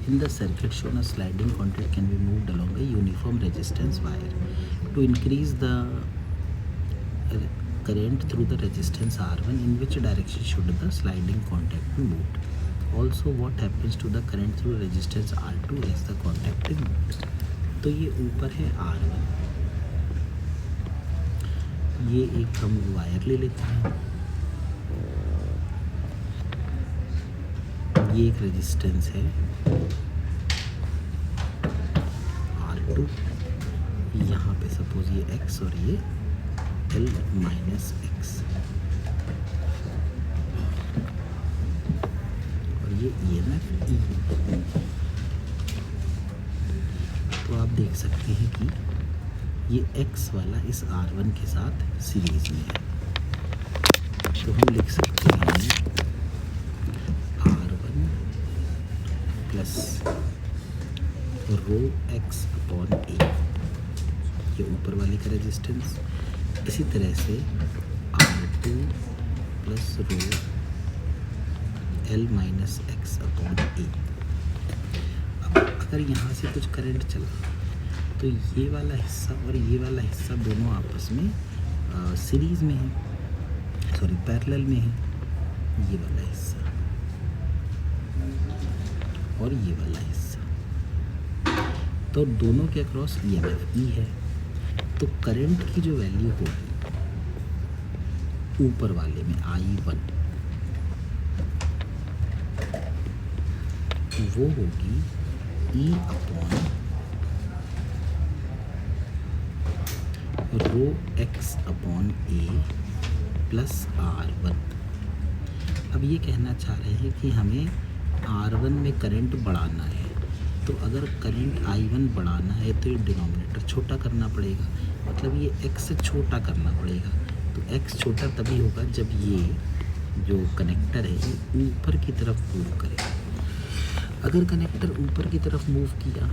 In the circuit shown, a sliding contact can be moved along a uniform resistance wire. To increase the current through the resistance R1, in which direction should the sliding contact be moved? Also, what happens to the current through resistance R2 as the contact is moved? तो ये ऊपर है R1, ये एक हम wire ले लेते हैं, ये एक रेजिस्टेंस है R2, यहाँ पे सपोज ये X और ये L माइनस X, और ये EMF E। तो आप देख सकते हैं कि ये X वाला इस R1 के साथ सीरीज में है, तो हम लिख सकते हैं R1 plus row X upon A, ये ऊपर वाले का रेजिस्टेंस। इसी तरह से R2 plus row L minus X upon A। अब अगर यहाँ से कुछ करंट चला तो ये वाला हिस्सा और ये वाला हिस्सा दोनों आपस में सीरीज़ में है, सॉरी पैरेलल में है, ये वाला हिस्सा और ये वाला हिस्सा, तो दोनों के अक्रॉस EMF E है। तो करंट की जो वैल्यू होगी ऊपर वाले में I1, वो होगी E upon rho X upon A plus R1। अब ये कहना चाह रहे हैं कि हमें R1 में करंट बढ़ाना है, तो अगर करंट I1 बढ़ाना है तो ये डिनोमिनेटर छोटा करना पड़ेगा, मतलब ये X से छोटा करना पड़ेगा। तो X छोटा तभी होगा जब ये जो कनेक्टर है ये ऊपर की तरफ मूव करेगा। अगर कनेक्टर ऊपर की तरफ मूव किया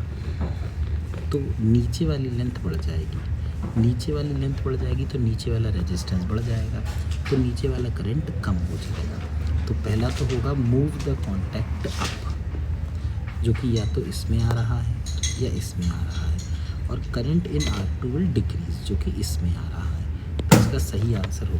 तो नीचे वाली लेंथ बढ़ जाएगी, नीचे वाली लेंथ बढ़ जाएगी तो नीचे वाला रेजिस्टेंस बढ़ जाएगा, तो नीचे वाला करंट कम हो जाएगा। तो पहला तो होगा मूव द कॉन्टैक्ट अप, जो कि या तो इसमें आ रहा है या इसमें आ रहा है, और current in R2 will decrease, जो कि इसमें आ रहा है। तो इसका सही आंसर होगा